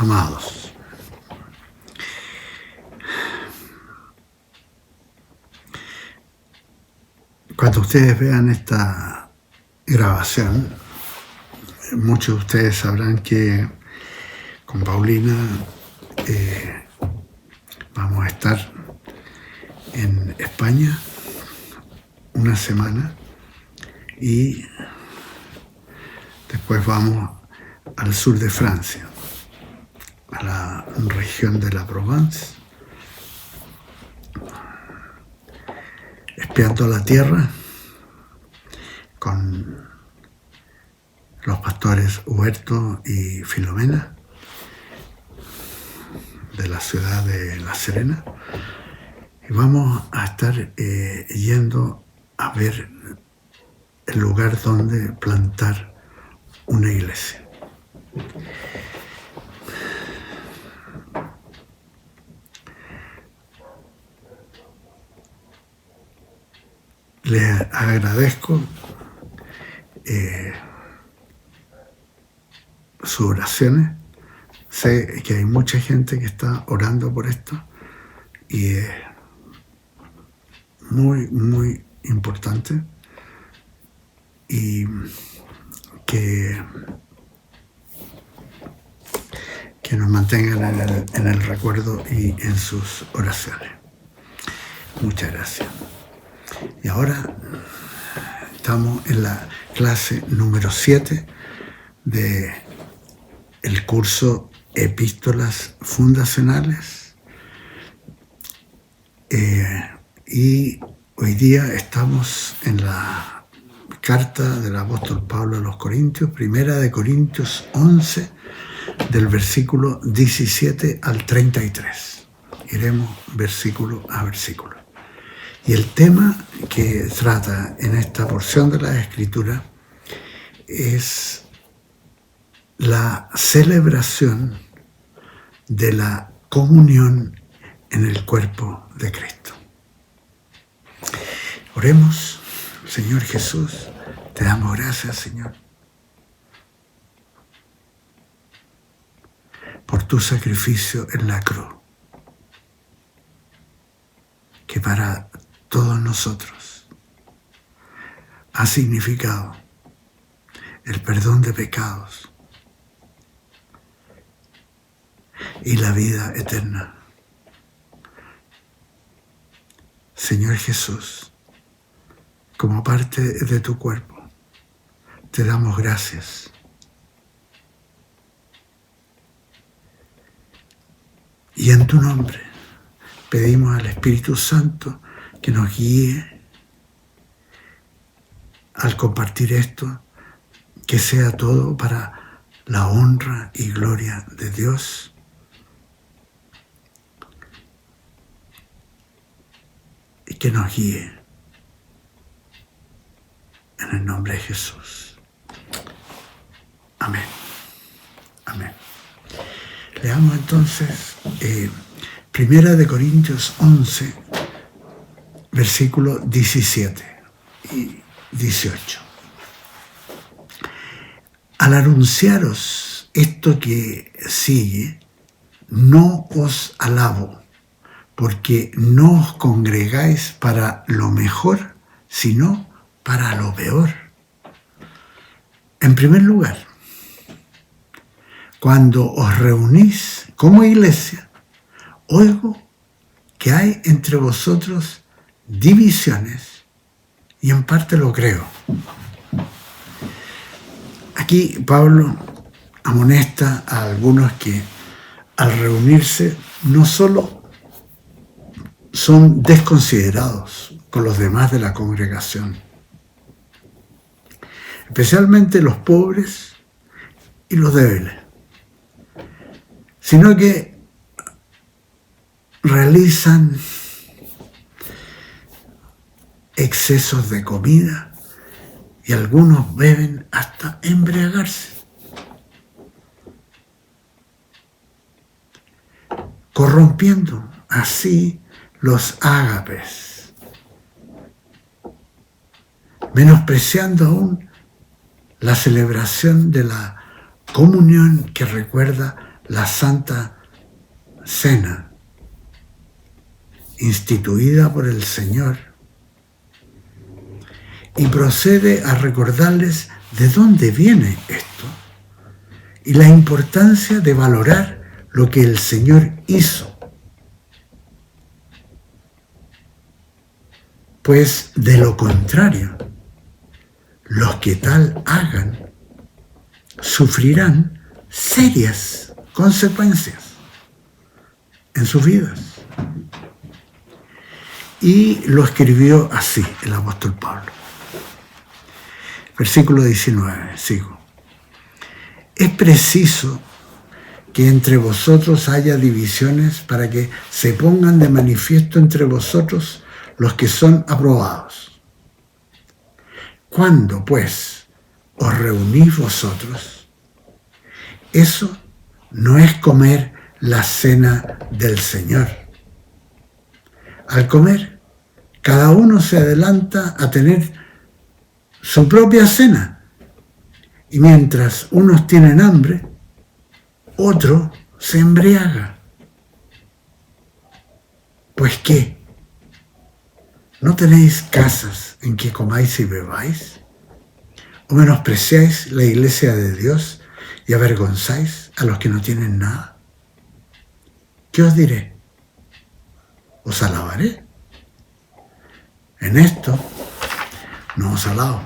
Amados, cuando ustedes vean esta grabación, muchos de ustedes sabrán que con Paulina vamos a estar en España una semana y después vamos al sur de Francia, a la región de la Provence, espiando la tierra con los pastores Huerto y Filomena de la ciudad de La Serena, y vamos a estar yendo a ver el lugar donde plantar una iglesia. Les agradezco sus oraciones. Sé que hay mucha gente que está orando por esto y es muy, muy importante, y que nos mantengan en el recuerdo y en sus oraciones. Muchas gracias. Y ahora estamos en la clase número 7 de el curso Epístolas Fundacionales, y hoy día estamos en la carta del apóstol Pablo a los Corintios, primera de Corintios 11, del versículo 17 al 33. Iremos versículo a versículo. Y el tema que trata en esta porción de la Escritura es la celebración de la comunión en el cuerpo de Cristo. Oremos. Señor Jesús, te damos gracias, Señor, por tu sacrificio en la cruz, que para todos nosotros ha significado el perdón de pecados y la vida eterna. Señor Jesús, como parte de tu cuerpo, te damos gracias. Y en tu nombre pedimos al Espíritu Santo que nos guíe al compartir esto, que sea todo para la honra y gloria de Dios. Y que nos guíe en el nombre de Jesús. Amén. Amén. Leamos entonces primera de Corintios 11, versículo 17 y 18. Al anunciaros esto que sigue, no os alabo, porque no os congregáis para lo mejor, sino para lo peor. En primer lugar, cuando os reunís como iglesia, oigo que hay entre vosotros divisiones, y en parte lo creo. Aquí Pablo amonesta a algunos que al reunirse no solo son desconsiderados con los demás de la congregación, especialmente los pobres y los débiles, sino que realizan excesos de comida y algunos beben hasta embriagarse, corrompiendo así los ágapes, menospreciando aún la celebración de la comunión que recuerda la Santa Cena, instituida por el Señor, y procede a recordarles de dónde viene esto y la importancia de valorar lo que el Señor hizo. Pues de lo contrario, los que tal hagan sufrirán serias consecuencias en sus vidas. Y lo escribió así el apóstol Pablo. Versículo 19, sigo. Es preciso que entre vosotros haya divisiones para que se pongan de manifiesto entre vosotros los que son aprobados. Cuando, pues, os reunís vosotros, eso no es comer la cena del Señor. Al comer, cada uno se adelanta a tener su propia cena, y mientras unos tienen hambre, otro se embriaga. Pues ¿qué? ¿No tenéis casas en que comáis y bebáis? ¿O menospreciáis la iglesia de Dios y avergonzáis a los que no tienen nada? ¿Qué os diré? ¿Os alabaré? En esto no os alabo.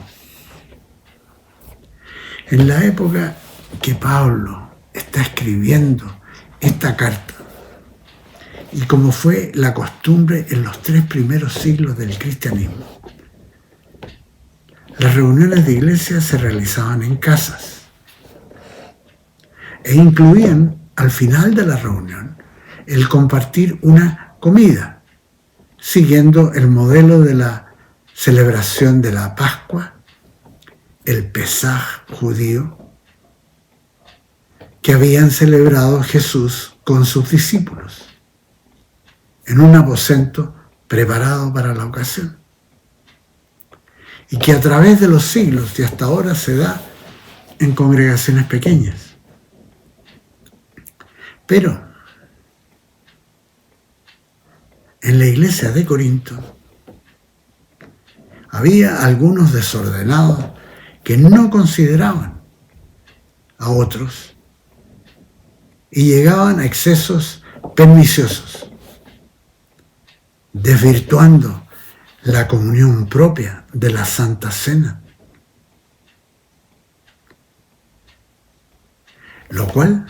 En la época que Pablo está escribiendo esta carta, y como fue la costumbre en los 3 primeros siglos del cristianismo, las reuniones de iglesia se realizaban en casas e incluían al final de la reunión el compartir una comida, siguiendo el modelo de la celebración de la Pascua, el Pesaj judío, que habían celebrado Jesús con sus discípulos en un aposento preparado para la ocasión, y que a través de los siglos y hasta ahora se da en congregaciones pequeñas. Pero en la iglesia de Corinto había algunos desordenados que no consideraban a otros y llegaban a excesos perniciosos, desvirtuando la comunión propia de la Santa Cena, lo cual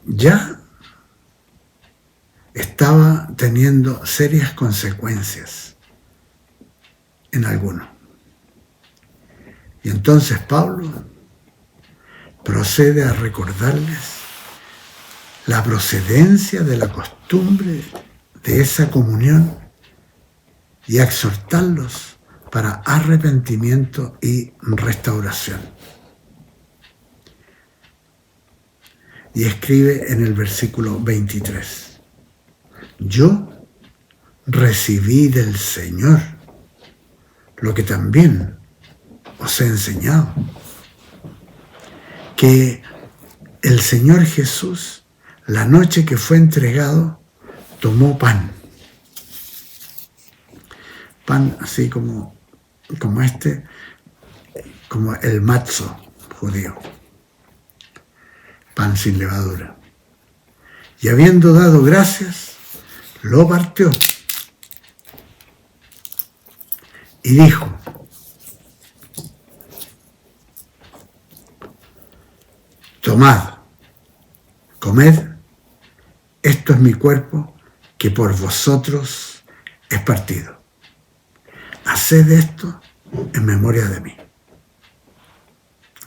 ya estaba teniendo serias consecuencias en algunos. Y entonces Pablo procede a recordarles la procedencia de la costumbre de esa comunión y a exhortarlos para arrepentimiento y restauración. Y escribe en el versículo 23: yo recibí del Señor lo que también os he enseñado, que el Señor Jesús, la noche que fue entregado, tomó pan así como el matzo judío, pan sin levadura, y habiendo dado gracias, lo partió y dijo: tomad, comed, esto es mi cuerpo que por vosotros es partido. Haced esto en memoria de mí.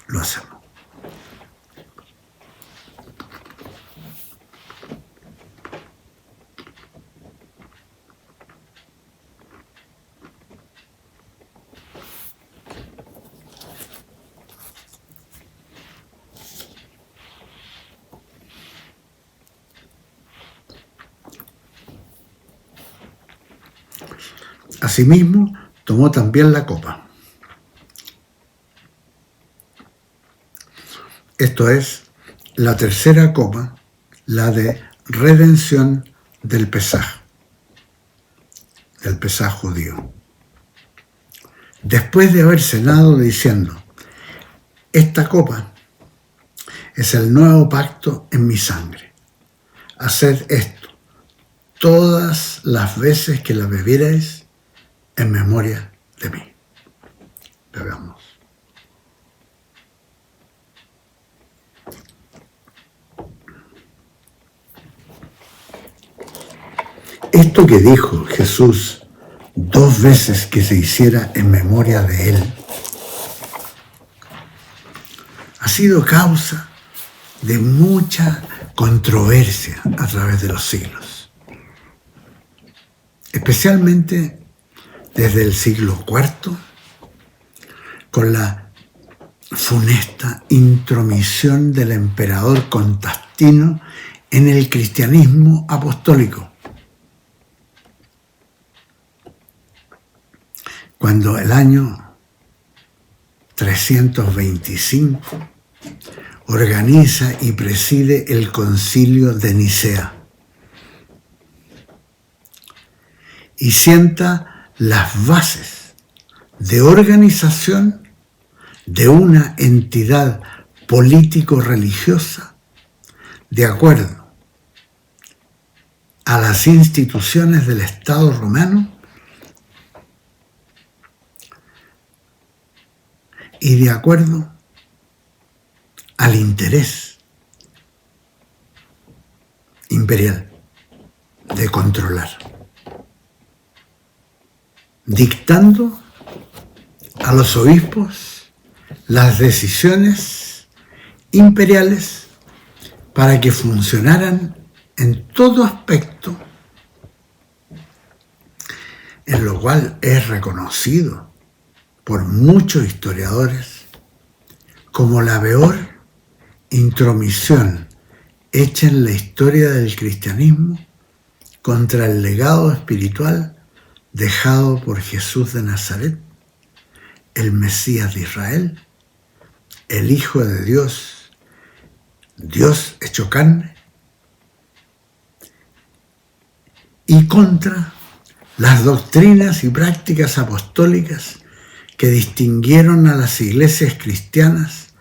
Lo hacemos. Asimismo, tomó también la copa. Esto es la tercera copa, la de redención del Pesaj judío. Después de haber cenado diciendo: esta copa es el nuevo pacto en mi sangre. Haced esto todas las veces que la bebierais en memoria de mí. Bebamos. Esto que dijo Jesús 2 veces que se hiciera en memoria de él ha sido causa de mucha controversia a través de los siglos, especialmente desde el siglo IV, con la funesta intromisión del emperador Constantino en el cristianismo apostólico. Cuando el año 325 organiza y preside el Concilio de Nicea y sienta las bases de organización de una entidad político-religiosa de acuerdo a las instituciones del Estado romano y de acuerdo al interés imperial de controlar, dictando a los obispos las decisiones imperiales para que funcionaran en todo aspecto, en lo cual es reconocido por muchos historiadores como la peor intromisión hecha en la historia del cristianismo contra el legado espiritual dejado por Jesús de Nazaret, el Mesías de Israel, el Hijo de Dios, Dios hecho carne, y contra las doctrinas y prácticas apostólicas que distinguieron a las iglesias cristianas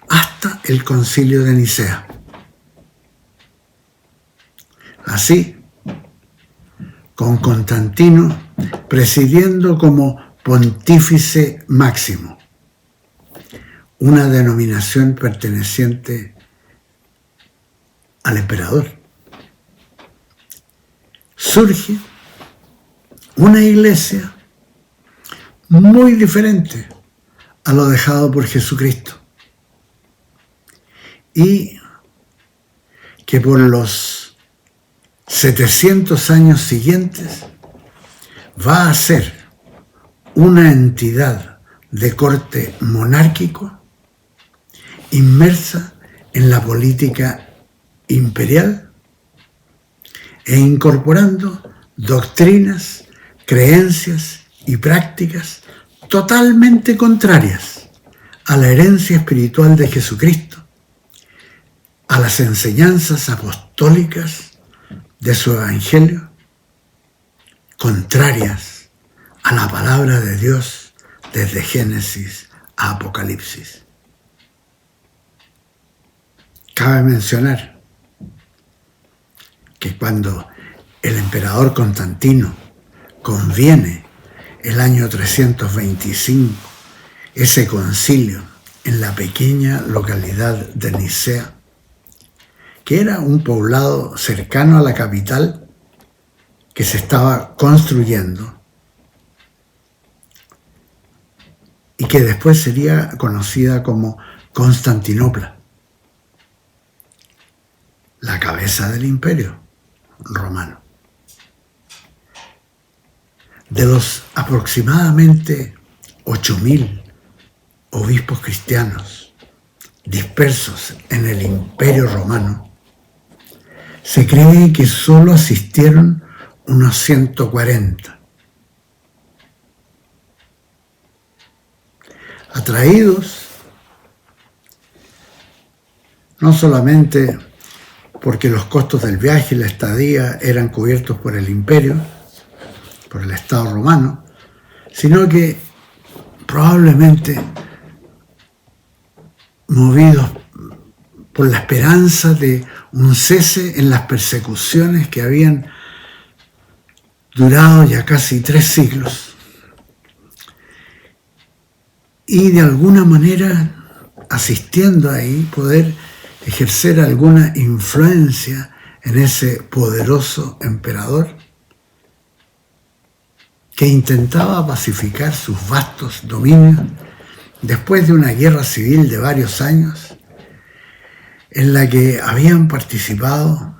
hasta el Concilio de Nicea. Así, con Constantino presidiendo como pontífice máximo, una denominación perteneciente al emperador, surge una iglesia muy diferente a lo dejado por Jesucristo y que por los 700 años siguientes va a ser una entidad de corte monárquico inmersa en la política imperial e incorporando doctrinas, creencias y prácticas totalmente contrarias a la herencia espiritual de Jesucristo, a las enseñanzas apostólicas de su evangelio, contrarias a la palabra de Dios desde Génesis a Apocalipsis. Cabe mencionar que cuando el emperador Constantino conviene el año 325 ese concilio en la pequeña localidad de Nicea, que era un poblado cercano a la capital que se estaba construyendo y que después sería conocida como Constantinopla, la cabeza del imperio romano. De los aproximadamente 8.000 obispos cristianos dispersos en el imperio romano, se cree que solo asistieron unos 140, atraídos no solamente porque los costos del viaje y la estadía eran cubiertos por el imperio, por el Estado romano, sino que probablemente movidos por la esperanza de un cese en las persecuciones que habían durado ya casi 3 siglos, y de alguna manera, asistiendo ahí, poder ejercer alguna influencia en ese poderoso emperador que intentaba pacificar sus vastos dominios después de una guerra civil de varios años en la que habían participado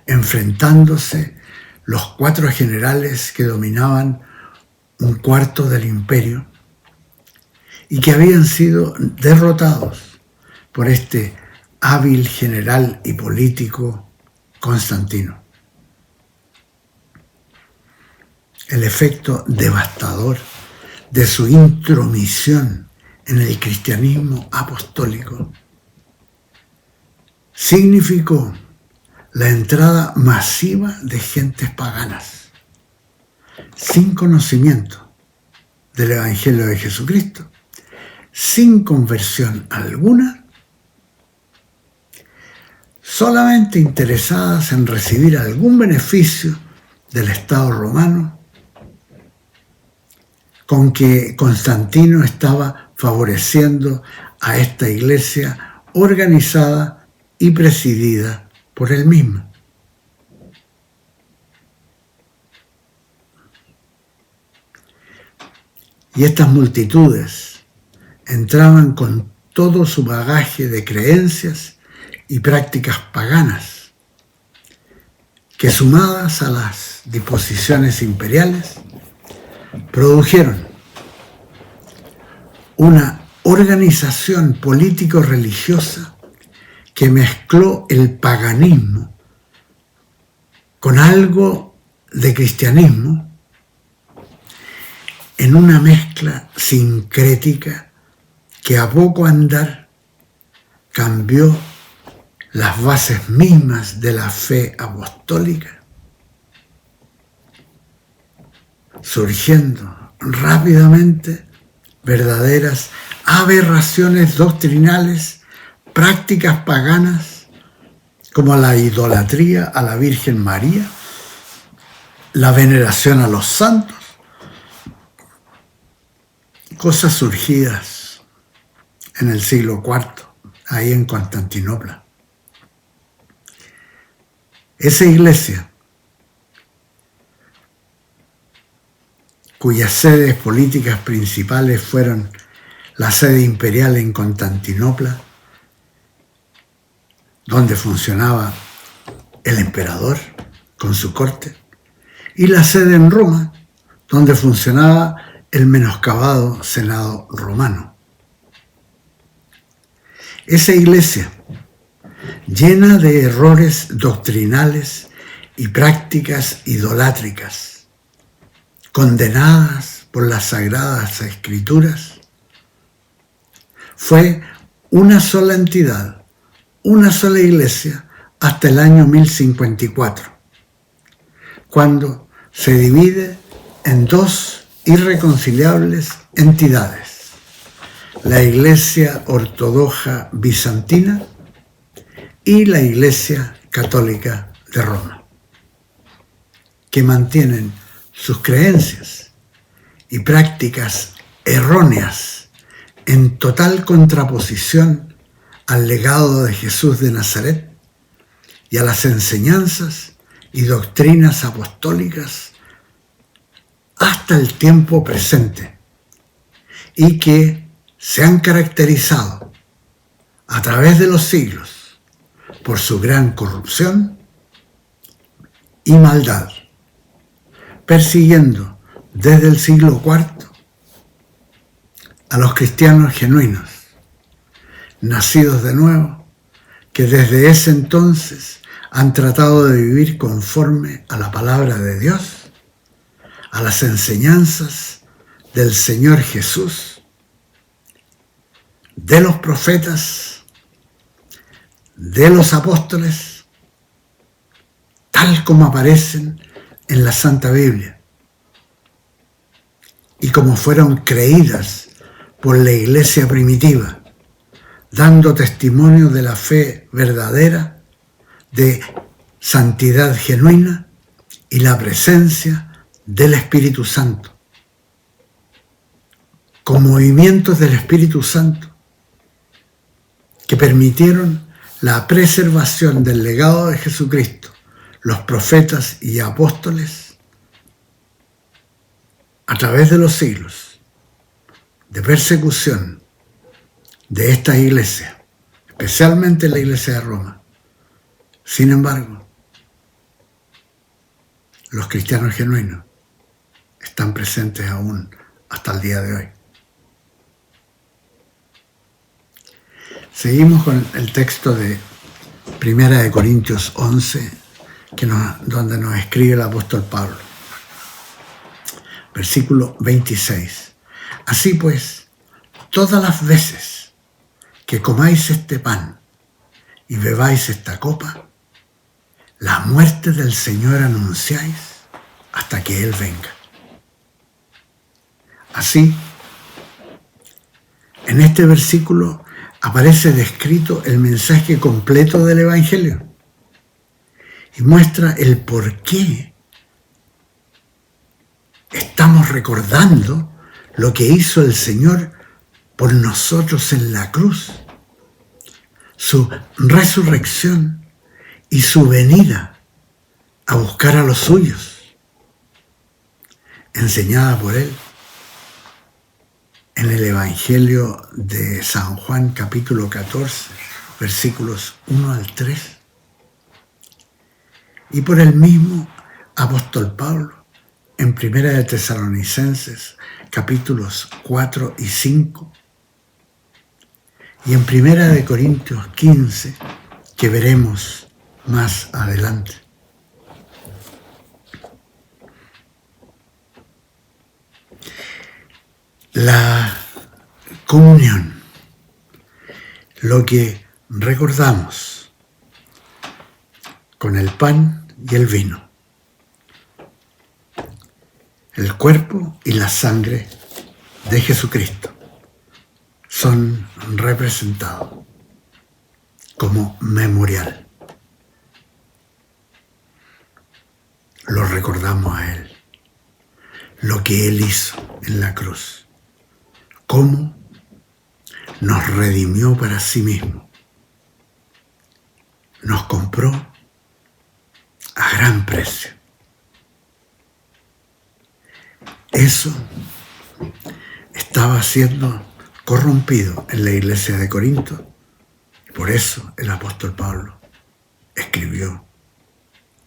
enfrentándose los 4 generales que dominaban un cuarto del imperio y que habían sido derrotados por este hábil general y político Constantino. El efecto devastador de su intromisión en el cristianismo apostólico significó la entrada masiva de gentes paganas, sin conocimiento del Evangelio de Jesucristo, sin conversión alguna, solamente interesadas en recibir algún beneficio del Estado romano con que Constantino estaba favoreciendo a esta iglesia organizada y presidida por él mismo. Y estas multitudes entraban con todo su bagaje de creencias y prácticas paganas, que sumadas a las disposiciones imperiales, produjeron una organización político-religiosa que mezcló el paganismo con algo de cristianismo en una mezcla sincrética que a poco andar cambió las bases mismas de la fe apostólica, surgiendo rápidamente verdaderas aberraciones doctrinales, prácticas paganas como la idolatría a la Virgen María, la veneración a los santos, cosas surgidas en el siglo IV, ahí en Constantinopla. Esa iglesia, cuyas sedes políticas principales fueron la sede imperial en Constantinopla, donde funcionaba el emperador con su corte, y la sede en Roma, donde funcionaba el menoscabado Senado romano. Esa iglesia, llena de errores doctrinales y prácticas idolátricas, condenadas por las Sagradas Escrituras, fue una sola entidad, una sola iglesia, hasta el año 1054, cuando se divide en 2 irreconciliables entidades: la Iglesia Ortodoxa Bizantina y la Iglesia Católica de Roma, que mantienen sus creencias y prácticas erróneas en total contraposición al legado de Jesús de Nazaret y a las enseñanzas y doctrinas apostólicas hasta el tiempo presente, y que se han caracterizado a través de los siglos por su gran corrupción y maldad, persiguiendo desde el siglo IV a los cristianos genuinos, nacidos de nuevo, que desde ese entonces han tratado de vivir conforme a la palabra de Dios, a las enseñanzas del Señor Jesús, de los profetas, de los apóstoles, tal como aparecen en la Santa Biblia y como fueron creídas por la iglesia primitiva, dando testimonio de la fe verdadera, de santidad genuina y la presencia del Espíritu Santo, con movimientos del Espíritu Santo que permitieron la preservación del legado de Jesucristo, los profetas y apóstoles, a través de los siglos, de persecución de esta iglesia, especialmente la iglesia de Roma. Sin embargo, los cristianos genuinos están presentes aún hasta el día de hoy. Seguimos con el texto de 1 Corintios 11, donde nos escribe el apóstol Pablo. Versículo 26. Así pues, todas las veces que comáis este pan y bebáis esta copa, la muerte del Señor anunciáis hasta que Él venga. Así, en este versículo aparece descrito el mensaje completo del Evangelio y muestra el por qué estamos recordando lo que hizo el Señor por nosotros en la cruz, su resurrección y su venida a buscar a los suyos, enseñada por Él en el Evangelio de San Juan, capítulo 14, versículos 1 al 3, y por el mismo apóstol Pablo en 1 de Tesalonicenses, capítulos 4 y 5, y en 1 de Corintios 15, que veremos más adelante. La comunión, lo que recordamos con el pan y el vino, el cuerpo y la sangre de Jesucristo, son representados como memorial. Lo recordamos a Él, lo que Él hizo en la cruz, cómo nos redimió para sí mismo, nos compró a gran precio. Eso estaba siendo corrompido en la iglesia de Corinto, y por eso el apóstol Pablo escribió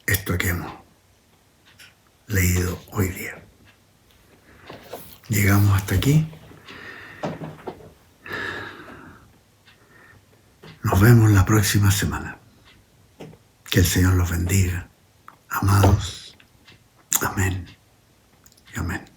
esto que hemos leído hoy día. Llegamos hasta aquí. Nos vemos la próxima semana. Que el Señor los bendiga. Amados. Amén y amén.